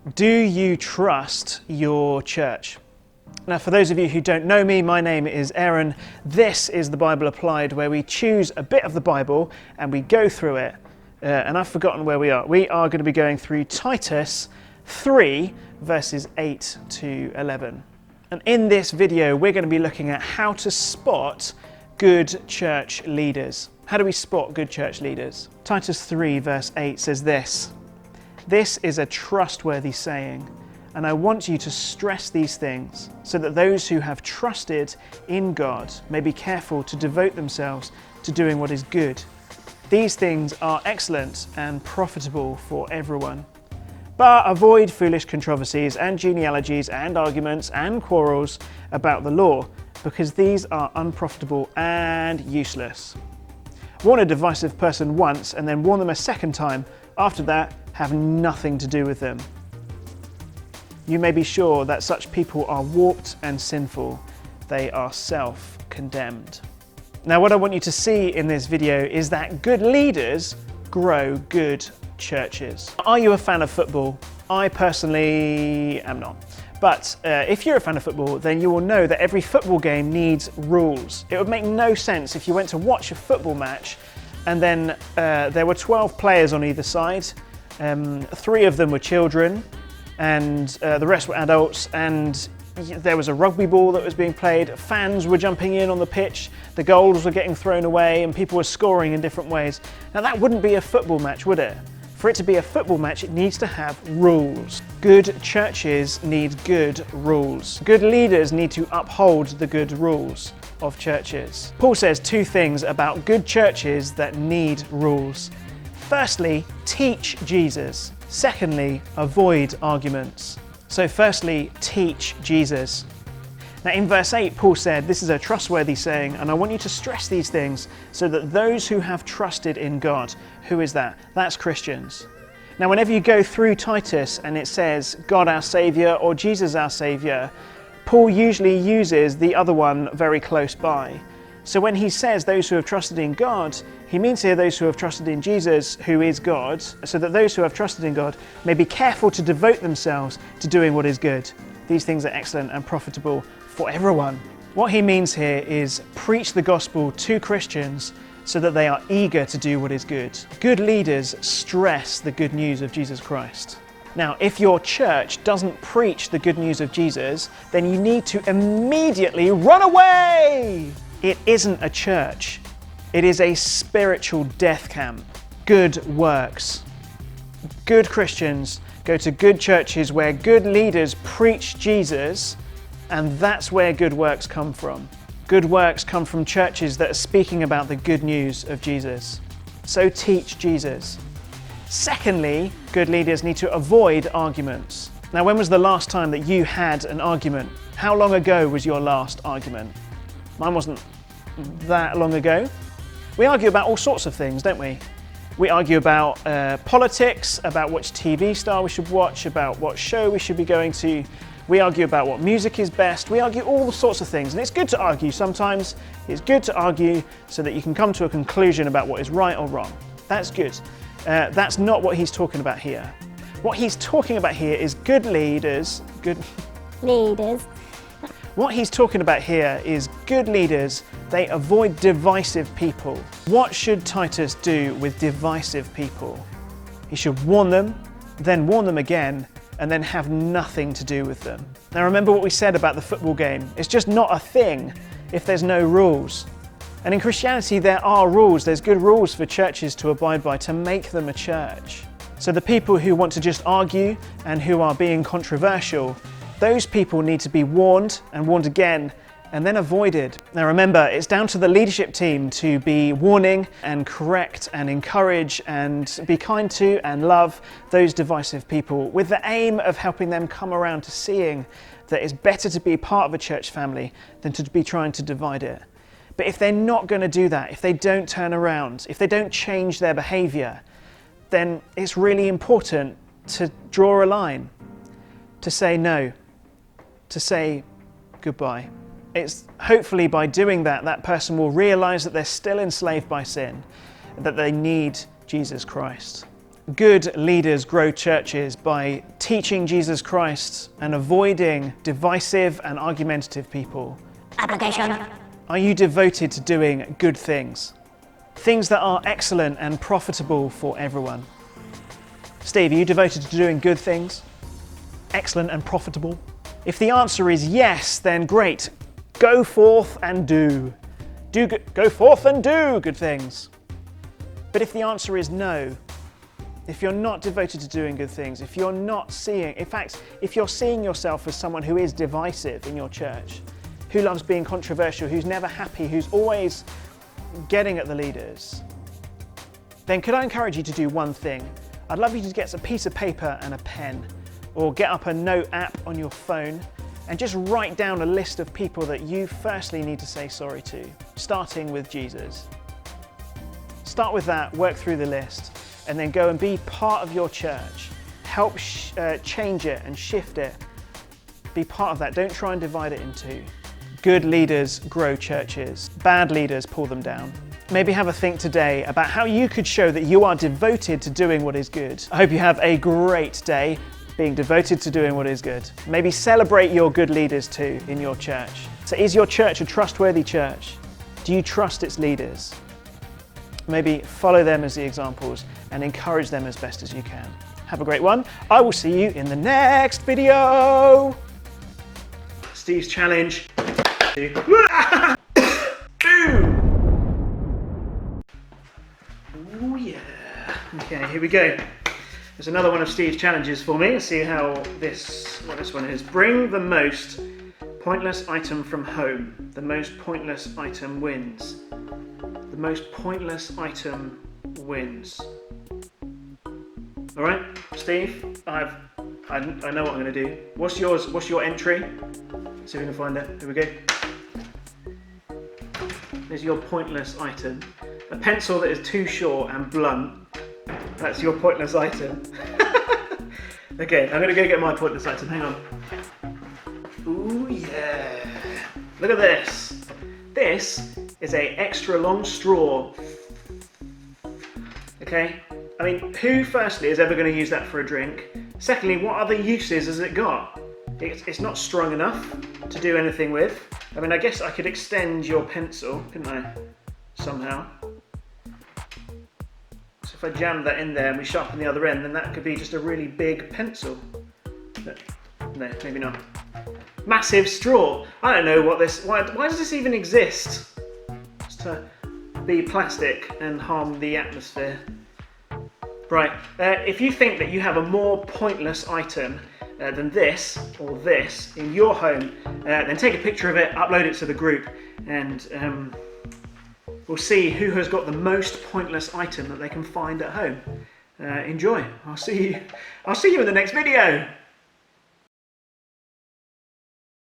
Do you trust your church? Now, for those of you who don't know me, my name is Aaron. This is the Bible Applied, where we choose a bit of the Bible and we go through it. And I've forgotten where we are. We are going to be going through Titus 3, verses 8 to 11. And in this video, we're going to be looking at how to spot good church leaders. How do we spot good church leaders? Titus 3, verse 8 says this: "This is a trustworthy saying, and I want you to stress these things, so that those who have trusted in God may be careful to devote themselves to doing what is good. These things are excellent and profitable for everyone. But avoid foolish controversies and genealogies and arguments and quarrels about the law, because these are unprofitable and useless. Warn a divisive person once and then warn them a second time. After that, have nothing to do with them. You may be sure that such people are warped and sinful. They are self-condemned." Now, what I want you to see in this video is that good leaders grow good churches. Are you a fan of football? I personally am not. But if you're a fan of football, then you will know that every football game needs rules. It would make no sense if you went to watch a football match and then there were 12 players on either side. 3 of them were children and the rest were adults, and there was a rugby ball that was being played. Fans were jumping in on the pitch, the goals were getting thrown away, and people were scoring in different ways. Now, that wouldn't be a football match, would it? For it to be a football match, it needs to have rules. Good churches need good rules. Good leaders need to uphold the good rules of churches. Paul says 2 things about good churches that need rules. Firstly, teach Jesus. Secondly, avoid arguments. So firstly, teach Jesus. Now, in verse 8, Paul said, "This is a trustworthy saying, and I want you to stress these things so that those who have trusted in God." Who is that? That's Christians. Now, whenever you go through Titus and it says God our Saviour or Jesus our Saviour, Paul usually uses the other one very close by. So when he says those who have trusted in God, he means here those who have trusted in Jesus, who is God, so that those who have trusted in God may be careful to devote themselves to doing what is good. These things are excellent and profitable for everyone. What he means here is preach the gospel to Christians so that they are eager to do what is good. Good leaders stress the good news of Jesus Christ. Now, if your church doesn't preach the good news of Jesus, then you need to immediately run away. It isn't a church. It is a spiritual death camp. Good works. Good Christians go to good churches where good leaders preach Jesus, and that's where good works come from. Good works come from churches that are speaking about the good news of Jesus. So teach Jesus. Secondly, good leaders need to avoid arguments. Now, when was the last time that you had an argument? How long ago was your last argument? Mine wasn't that long ago. We argue about all sorts of things, don't we? We argue about politics, about which TV star we should watch, about what show we should be going to. We argue about what music is best. We argue all sorts of things, and it's good to argue sometimes. It's good to argue so that you can come to a conclusion about what is right or wrong. That's good. That's not what he's talking about here. What he's talking about here is good leaders. What he's talking about here is good leaders. They avoid divisive people. What should Titus do with divisive people? He should warn them, then warn them again, and then have nothing to do with them. Now, remember what we said about the football game. It's just not a thing if there's no rules. And in Christianity, there are rules. There's good rules for churches to abide by to make them a church. So the people who want to just argue and who are being controversial, those people need to be warned and warned again and then avoided. Now remember, it's down to the leadership team to be warning and correct and encourage and be kind to and love those divisive people, with the aim of helping them come around to seeing that it's better to be part of a church family than to be trying to divide it. But if they're not going to do that, if they don't turn around, if they don't change their behaviour, then it's really important to draw a line, to say no, to say goodbye. It's hopefully by doing that, that person will realise that they're still enslaved by sin, that they need Jesus Christ. Good leaders grow churches by teaching Jesus Christ and avoiding divisive and argumentative people. Application. Are you devoted to doing good things? Things that are excellent and profitable for everyone. Steve, are you devoted to doing good things? Excellent and profitable? If the answer is yes, then great. Go forth and do. Go forth and do good things. But if the answer is no, if you're not devoted to doing good things, if you're not seeing, in fact, if you're seeing yourself as someone who is divisive in your church, who loves being controversial, who's never happy, who's always getting at the leaders, then could I encourage you to do one thing? I'd love you to get a piece of paper and a pen, or get up a note app on your phone and just write down a list of people that you firstly need to say sorry to, starting with Jesus. Start with that, work through the list, and then go and be part of your church. Help change it and shift it. Be part of that. Don't try and divide it in two. Good leaders grow churches. Bad leaders pull them down. Maybe have a think today about how you could show that you are devoted to doing what is good. I hope you have a great day being devoted to doing what is good. Maybe celebrate your good leaders too in your church. So is your church a trustworthy church? Do you trust its leaders? Maybe follow them as the examples and encourage them as best as you can. Have a great one. I will see you in the next video. Steve's challenge. Oh yeah. Okay, here we go. There's another one of Steve's challenges for me. Let's see what this one is. Bring the most pointless item from home. The most pointless item wins. The most pointless item wins. All right, Steve, I know what I'm going to do. What's yours? What's your entry? Let's see if we can find it. Here we go. There's your pointless item. A pencil that is too short and blunt. That's your pointless item. Okay, I'm going to go get my pointless item. Hang on. Ooh yeah. Look at this. This is a extra long straw. Okay? I mean, who firstly is ever going to use that for a drink? Secondly, what other uses has it got? It's not strong enough to do anything with. I mean, I guess I could extend your pencil, couldn't I? Somehow. So if I jam that in there and we sharpen the other end, then that could be just a really big pencil. But no, maybe not. Massive straw. I don't know what this... Why does this even exist? Just to be plastic and harm the atmosphere. Right, if you think that you have a more pointless item than this or this in your home, then take a picture of it, upload it to the group, and we'll see who has got the most pointless item that they can find at home. Enjoy. I'll see you in the next video.